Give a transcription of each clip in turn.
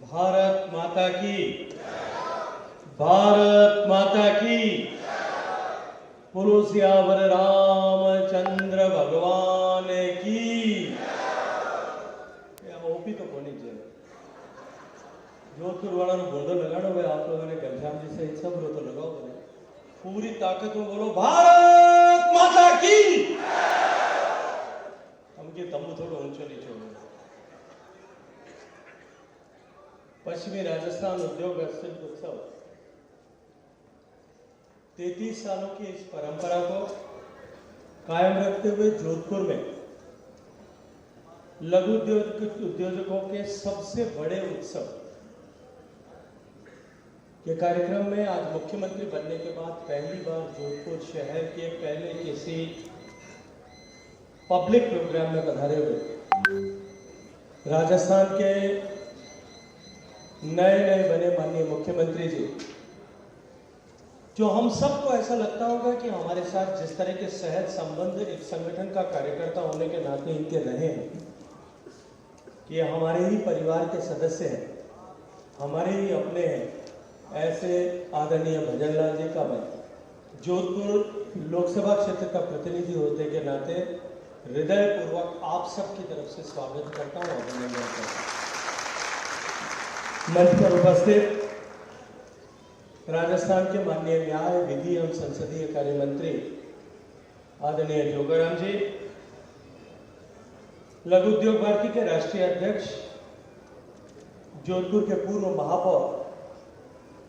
भारत माता की, भारत माता की। बोलो सियावर रामचंद्र भगवान की। ओपी तो कोनी चाहिए जोधपुर वाला ने बोर्डर लगाना भाई, आप लोगों ने घनश्याम जी से सब रो तो लगाओ बोले, पूरी ताकत में बोलो भारत माता की। हमके तंबू थोड़ा ऊंचो नीचे हो। पश्चिमी राजस्थान उद्योग हस्तशिल्प उत्सव 33 सालों की इस परंपरा को कायम रखते हुए जोधपुर में लघु उद्योजकों के सबसे बड़े उत्सव के कार्यक्रम में आज मुख्यमंत्री बनने के बाद पहली बार जोधपुर शहर के पहले किसी पब्लिक प्रोग्राम में पधारे हुए राजस्थान के नए नए बने माननीय मुख्यमंत्री जी, जो हम सबको ऐसा लगता होगा कि हमारे साथ जिस तरह के सहज संबंध एक संगठन का कार्यकर्ता होने के नाते इनके रहे हैं कि हमारे ही परिवार के सदस्य हैं, हमारे ही अपने हैं, ऐसे आदरणीय भजनलाल जी का मैं जोधपुर लोकसभा क्षेत्र का प्रतिनिधि होने के नाते हृदयपूर्वक आप सबकी तरफ से स्वागत करता हूँ, अभिनंदन करता हूँ। मंच पर उपस्थित राजस्थान के माननीय न्याय विधि एवं संसदीय कार्य मंत्री आदरणीय जोगाराम जी, लघु उद्योग भारती के राष्ट्रीय अध्यक्ष, जोधपुर के पूर्व महापौर,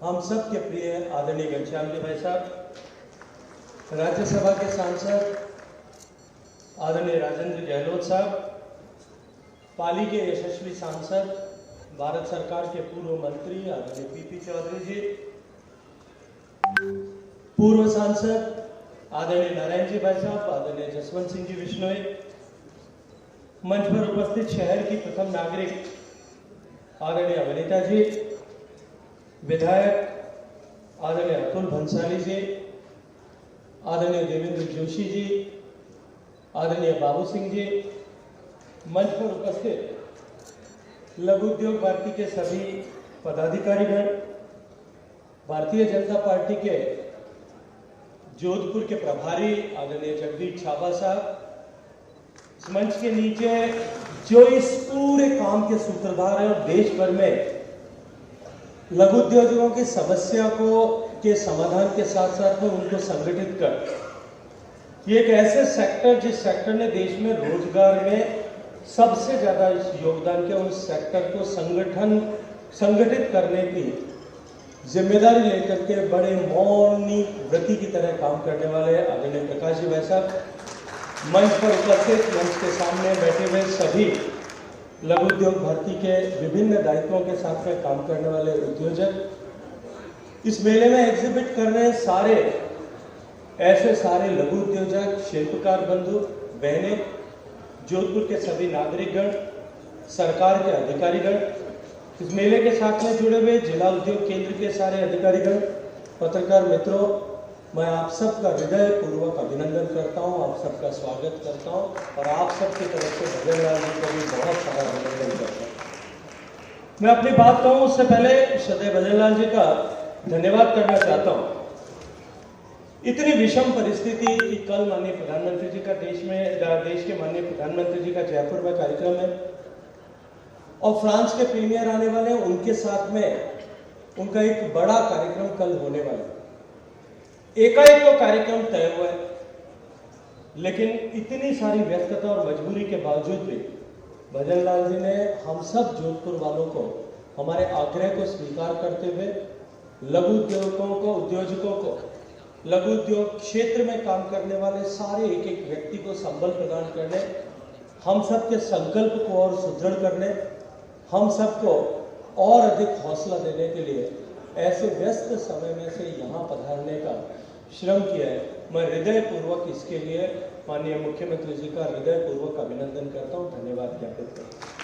हम सब के प्रिय आदरणीय घनश्याम जी भाई साहब, राज्यसभा के सांसद आदरणीय राजेंद्र गहलोत साहब, पाली के यशस्वी सांसद, भारत सरकार के पूर्व मंत्री आदरणीय पीपी चौधरी जी, पूर्व सांसद आदरणीय नारायण जी भाई साहब, आदरणीय जसवंत सिंह जी बिश्नोई, मंच पर उपस्थित शहर की प्रथम नागरिक आदरणीय अवनीता जी, विधायक आदरणीय अतुल भंसाली जी, आदरणीय देवेंद्र जोशी जी, आदरणीय बाबू सिंह जी, मंच पर उपस्थित लघु उद्योग भारती के सभी पदाधिकारीगण, भारतीय जनता पार्टी के जोधपुर के प्रभारी आदरणीय जगदीश छाबा साहब, इस मंच के नीचे जो इस पूरे काम के सूत्रधार हैं और देश भर में लघु उद्योगों की समस्या को के समाधान के साथ साथ में उनको संगठित कर ये एक ऐसे सेक्टर जिस सेक्टर ने देश में रोजगार में सबसे ज्यादा योगदान किया, उस सेक्टर को संगठित करने की जिम्मेदारी लेकर के बड़े मौनी व्रती की तरह काम करने वाले आदरणीय प्रकाश जी भाई साहब, मंच पर उपस्थित, मंच के सामने बैठे हुए सभी लघु उद्योग भारती के विभिन्न दायित्वों के साथ में काम करने वाले उद्योजक, इस मेले में एग्जिबिट कर रहे सारे ऐसे सारे लघु उद्योजक, शिल्पकार बंधु बहने, जोधपुर के सभी नागरिकगण, सरकार के अधिकारीगण, इस मेले के साथ में जुड़े हुए जिला उद्योग केंद्र के सारे अधिकारीगण, पत्रकार मित्रों, मैं आप सबका हृदय पूर्वक अभिनंदन करता हूं, आप सबका स्वागत करता हूं और आप सबकी तरफ से भजनलाल जी को भी बहुत सारा अभिनंदन करता हूं। मैं अपनी बात कहूं उससे पहले श्रद्धेय भजनलाल जी का धन्यवाद करना चाहता हूं। इतनी विषम परिस्थिति कि कल माननीय प्रधानमंत्री जी का देश के माननीय प्रधानमंत्री जी का जयपुर में कार्यक्रम है और फ्रांस के प्रीमियर आने वाले हैं, उनके साथ में उनका एक बड़ा कार्यक्रम कल होने वाला है। एकाएक वो कार्यक्रम तय हुआ है, लेकिन इतनी सारी व्यस्तता और मजबूरी के बावजूद भी भजनलाल जी ने हम सब जोधपुर वालों को हमारे आग्रह को स्वीकार करते हुए लघु उद्योजकों को लघु उद्योग क्षेत्र में काम करने वाले सारे एक एक व्यक्ति को संबल प्रदान करने, हम सबके संकल्प को और सुदृढ़ करने, हम सबको और अधिक हौसला देने के लिए ऐसे व्यस्त समय में से यहाँ पधारने का श्रम किया है। मैं हृदयपूर्वक इसके लिए माननीय मुख्यमंत्री जी का हृदयपूर्वक अभिनंदन करता हूँ, धन्यवाद ज्ञापित करता हूँ।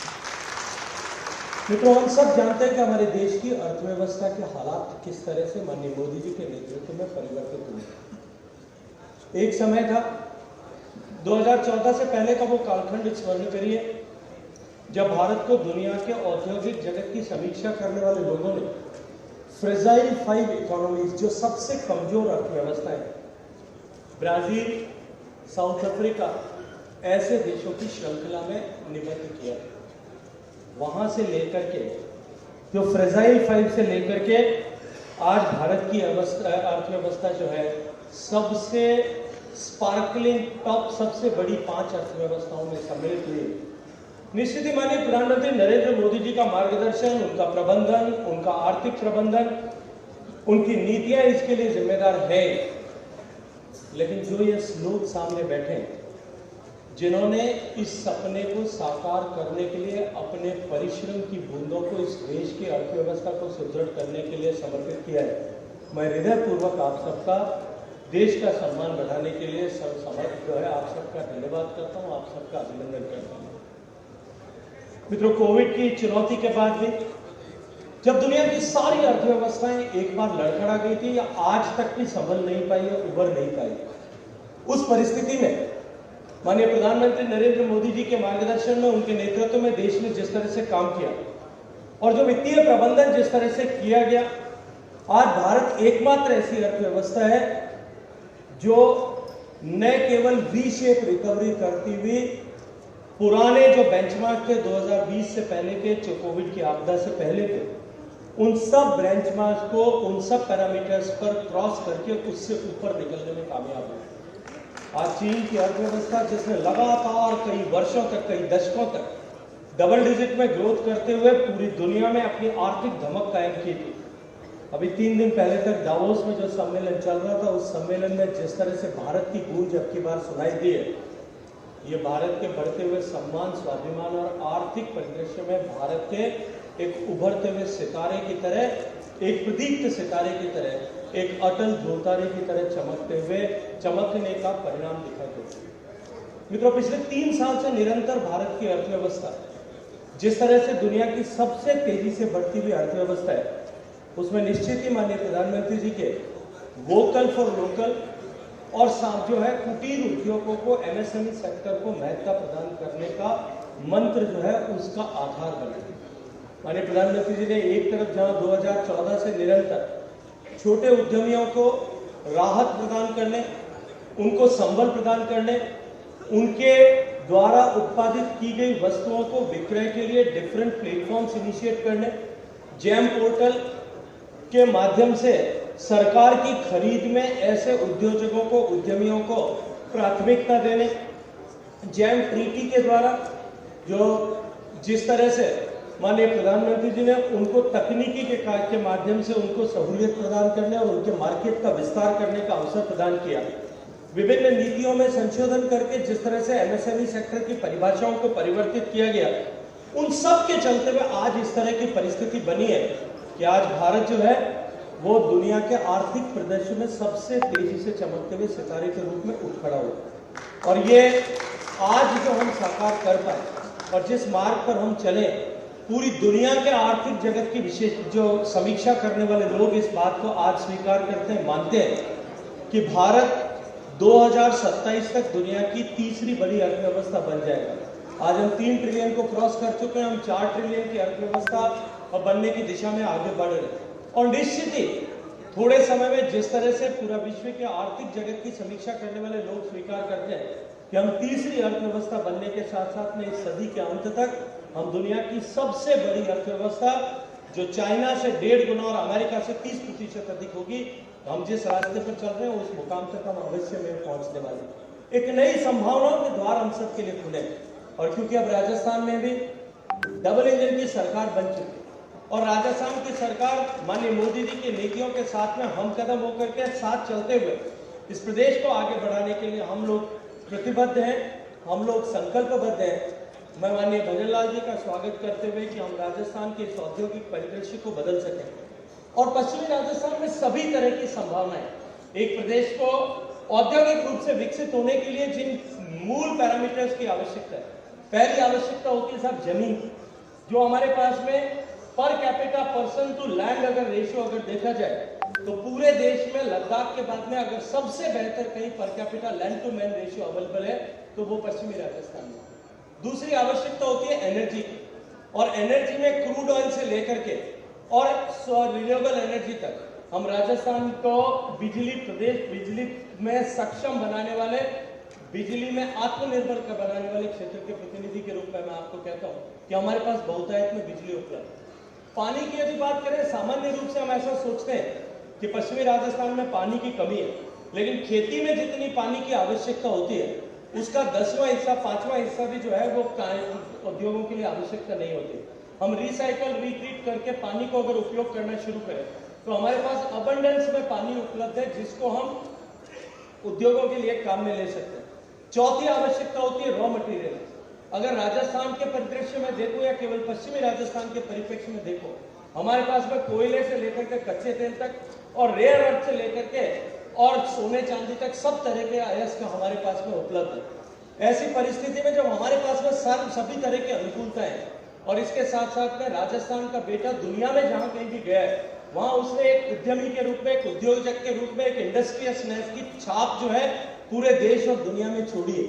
मित्रों, हम सब जानते हैं कि हमारे देश की अर्थव्यवस्था के हालात किस तरह से माननीय मोदी जी के नेतृत्व में परिवर्तित हुए। एक समय था 2014 से पहले का वो कालखंड स्मरण करिए जब भारत को दुनिया के औद्योगिक जगत की समीक्षा करने वाले लोगों ने फ्रेजाइल 5 इकोनॉमीज, जो सबसे कमजोर अर्थव्यवस्थाएं, ब्राजील, साउथ अफ्रीका, ऐसे देशों की श्रृंखला में निबद्ध किया। वहां से लेकर के, जो फ्रेजाइल 5 से लेकर के आज भारत की अर्थव्यवस्था जो है सबसे स्पार्कलिंग टॉप, सबसे बड़ी 5 अर्थव्यवस्थाओं में सम्मिलित हुई। निश्चित ही माननीय प्रधानमंत्री नरेंद्र मोदी जी का मार्गदर्शन, उनका प्रबंधन, उनका आर्थिक प्रबंधन, उनकी नीतियां इसके लिए जिम्मेदार है। लेकिन जो ये लोग सामने बैठे, जिन्होंने इस सपने को साकार करने के लिए अपने परिश्रम की बूंदों को इस देश की अर्थव्यवस्था को सुदृढ़ करने के लिए समर्पित किया है, मैं हृदयपूर्वक आप सबका, देश का सम्मान बढ़ाने के लिए सर्वसमर्थ जो है आप सबका धन्यवाद करता हूं, आप सबका अभिनंदन करता हूं। मित्रों, कोविड की चुनौती के बाद भी जब दुनिया की सारी अर्थव्यवस्थाएं एक बार लड़खड़ा गई थी या आज तक भी संभल नहीं पाई या उभर नहीं पाई, उस परिस्थिति में माननीय प्रधानमंत्री नरेंद्र मोदी जी के मार्गदर्शन में, उनके नेतृत्व में देश ने जिस तरह से काम किया और जो वित्तीय प्रबंधन जिस तरह से किया गया, आज भारत एकमात्र ऐसी अर्थव्यवस्था है जो न केवल वी शेप रिकवरी करती हुई पुराने जो बेंचमार्क थे 2020 से पहले के, जो कोविड की आपदा से पहले के, उन सब बेंचमार्क को, उन सब पैरामीटर्स पर क्रॉस करके उससे ऊपर निकलने में कामयाब हुई। आज चीन की अर्थव्यवस्था, जिसने लगातार कई वर्षों तक, कई दशकों तक डबल डिजिट में ग्रोथ करते हुए पूरी दुनिया में अपनी आर्थिक धमक कायम की थी। अभी 3 दिन पहले तक दावोस में जो सम्मेलन चल रहा था, उस सम्मेलन में जिस तरह से भारत की गूंज अब की बार सुनाई दी है, ये भारत के बढ़ते हुए सम्मान, स्वाभिमान और आर्थिक परिदृश्य में भारत के एक उभरते हुए सितारे की तरह, एक प्रदीप्त सितारे की तरह, एक अटल ध्रुवतारे की तरह चमकने का परिणाम दिखाई देता है। मित्रों, पिछले 3 साल से निरंतर भारत की अर्थव्यवस्था जिस तरह से दुनिया की सबसे तेजी से बढ़ती हुई अर्थव्यवस्था है, उसमें निश्चित ही माननीय प्रधानमंत्री जी के वोकल फॉर लोकल और साथ जो है कुटीर उद्योगों को, एमएसएमई सेक्टर को महत्ता प्रदान करने का मंत्र जो है उसका आधार बना। माननीय प्रधानमंत्री जी ने एक तरफ जहां 2014 से निरंतर छोटे उद्यमियों को राहत प्रदान करने, उनको संबल प्रदान करने, उनके द्वारा उत्पादित की गई वस्तुओं को विक्रय के लिए डिफरेंट प्लेटफॉर्म्स इनिशिएट करने, जैम पोर्टल के माध्यम से सरकार की खरीद में ऐसे उद्योजकों को, उद्यमियों को प्राथमिकता देने, जैम ट्रीटी के द्वारा जो जिस तरह से माननीय प्रधानमंत्री जी ने उनको तकनीकी के माध्यम से उनको सहूलियत प्रदान करने और उनके मार्केट का विस्तार करने का अवसर प्रदान किया, विभिन्न नीतियों में संशोधन करके जिस तरह से एमएसएमई सेक्टर की परिभाषाओं को परिवर्तित किया गया, उन सब के चलते हुए आज इस तरह की परिस्थिति बनी है कि आज भारत जो है वो दुनिया के आर्थिक प्रदर्शन में सबसे तेजी से चमकते हुए सितारे के रूप में उठ खड़ा हुआ। और ये आज जो हम साकार कर पाए और जिस मार्ग पर हम चले, पूरी दुनिया के आर्थिक जगत की विशेष जो समीक्षा करने वाले लोग इस बात को आज स्वीकार करते हैं, मानते हैं कि भारत 2027 तक दुनिया की तीसरी बड़ी अर्थव्यवस्था बन जाएगा। आज हम 3 ट्रिलियन को क्रॉस कर चुके हैं, हम 4 ट्रिलियन की अर्थव्यवस्था बनने की दिशा में आगे बढ़ रहे हैं। और निश्चित ही थोड़े समय में जिस तरह से पूरा विश्व के आर्थिक जगत की समीक्षा करने वाले लोग स्वीकार करते हैं कि हम तीसरी अर्थव्यवस्था बनने के साथ साथ में इस सदी के अंत तक हम दुनिया की सबसे बड़ी अर्थव्यवस्था, जो चाइना से 1.5 गुना और अमेरिका से 30% अधिक होगी, हम जिस रास्ते पर चल रहे हैं उस मुकाम तक हम अवश्य में पहुंचने वाले। एक नई संभावनाओं के द्वार हम सबके लिए खुले। और क्योंकि अब राजस्थान में भी डबल इंजन की सरकार बन चुकी है और राजस्थान की सरकार माननीय मोदी जी की नीतियों के साथ में हम कदम होकर के साथ चलते हुए इस प्रदेश को आगे बढ़ाने के लिए हम लोग प्रतिबद्ध हैं, हम लोग संकल्पबद्ध हैं। मैं माननीय भजनलाल जी का स्वागत करते हुए कि हम राजस्थान के इस औद्योगिक परिदृश्य को बदल सकें और पश्चिमी राजस्थान में सभी तरह की संभावनाएं, एक प्रदेश को औद्योगिक रूप से विकसित होने के लिए जिन मूल पैरामीटर्स की आवश्यकता है, पहली आवश्यकता होती है साहब जमीन। जो हमारे पास में per capita person to land अगर रेशियो अगर देखा जाए तो पूरे देश में लद्दाख के बाद में अगर सबसे बेहतर कहीं per capita land to man ratio available है तो वो पश्चिमी राजस्थान में। दूसरी आवश्यकता होती है एनर्जी की। और एनर्जी में क्रूड ऑयल से लेकर के और रिन्यूएबल एनर्जी तक हम राजस्थान को प्रदेश बिजली में सक्षम बनाने वाले, बिजली में आत्मनिर्भर बनाने वाले क्षेत्र के प्रतिनिधि के रूप में मैं आपको कहता हूं कि हमारे पास बहुतायत में बिजली उपलब्ध है। पानी की यदि बात करें, सामान्य रूप से हम ऐसा सोचते हैं कि पश्चिमी राजस्थान में पानी की कमी है, लेकिन खेती में जितनी पानी की आवश्यकता होती है उसका 10वां हिस्सा 5वां हिस्सा भी जो है वो उद्योगों के लिए आवश्यकता नहीं होती। हम रिसाइकल रिट्रीट करके पानी को अगर उपयोग करना शुरू करें तो हमारे पास अबंडेंस में पानी उपलब्ध है जिसको हम उद्योगों के लिए काम में ले सकते हैं। चौथी आवश्यकता होती है रॉ मटेरियल। अगर राजस्थान के परिदृश्य में देखो या केवल पश्चिमी राजस्थान के परिप्रेक्ष्य में देखो, हमारे पास में कोयले से लेकर के कच्चे तेल तक और रेयर अर्थ से लेकर के और सोने चांदी तक सब तरह के अयस्क हमारे पास में उपलब्ध है। ऐसी परिस्थिति में जब हमारे पास में सभी तरह की अनुकूलताएं हैं और इसके साथ साथ में राजस्थान का बेटा दुनिया में जहां कहीं भी गया है वहां उसने एक उद्यमी के रूप में, एक उद्योजक के रूप में, एक इंडस्ट्रियसनेस की छाप जो है पूरे देश और दुनिया में छोड़ी है।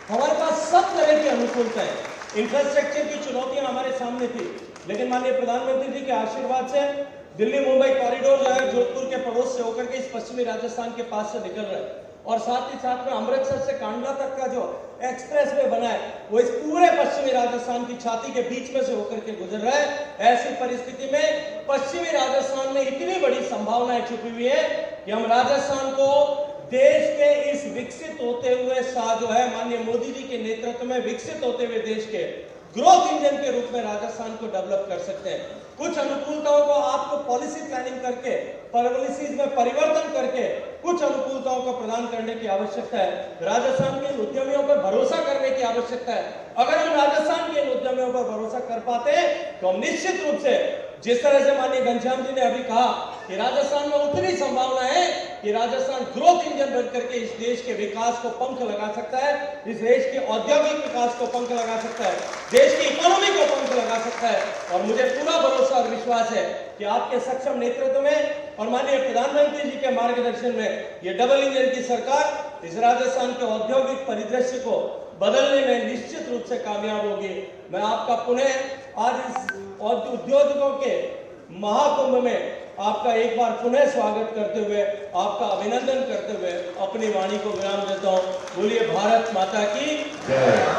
हमारे पास सब तरह की अनुकूलता है। इंफ्रास्ट्रक्चर की चुनौतियां हमारे सामने थी, लेकिन माननीय प्रधानमंत्री जी के आशीर्वाद से दिल्ली मुंबई कॉरिडोर जो है जोधपुर के पड़ोस से होकर के इस पश्चिमी राजस्थान के पास से निकल रहा है और साथ ही साथ में अमृतसर से कांडला तक का जो एक्सप्रेस वे बना है वो इस पूरे पश्चिमी राजस्थान की छाती के बीच में से होकर के गुजर रहा है। ऐसी परिस्थिति में पश्चिमी राजस्थान में इतनी बड़ी संभावनाएं छुपी हुई है कि हम राजस्थान को देश के इस विकसित होते हुए जो है माननीय मोदी जी के नेतृत्व में विकसित होते हुए देश के ग्रोथ इंजन के रूप में राजस्थान को डेवलप कर सकते हैं। कुछ अनुकूलताओं को आपको पॉलिसी प्लानिंग करके, पॉलिसीज में परिवर्तन करके कुछ अनुकूलताओं को प्रदान करने की आवश्यकता है। राजस्थान के उद्यमियों पर भरोसा करने की आवश्यकता है। अगर हम राजस्थान के उद्यमियों पर भरोसा कर पाते हैं तो हम निश्चित रूप से, जिस तरह से माननीय घनश्याम जी ने अभी कहा कि राजस्थान में उतनी संभावना है कि राजस्थान ग्रोथ इंजन बनकर के इस देश के विकास को पंख लगा सकता है, इस देश के औद्योगिक विकास को पंख लगा सकता है, देश की इकोनॉमी को पंख लगा सकता है। और मुझे पूरा भरोसा और विश्वास है कि आपके सक्षम नेतृत्व में और माननीय प्रधानमंत्री जी के मार्गदर्शन में ये डबल इंजन की सरकार इस राजस्थान के औद्योगिक परिदृश्य को बदलने में निश्चित रूप से कामयाब होगी। मैं आपका पुनः आज इस उद्योगों के महाकुंभ में आपका एक बार पुनः स्वागत करते हुए, आपका अभिनंदन करते हुए अपनी वाणी को विराम देता हूं। बोलिए भारत माता की जय।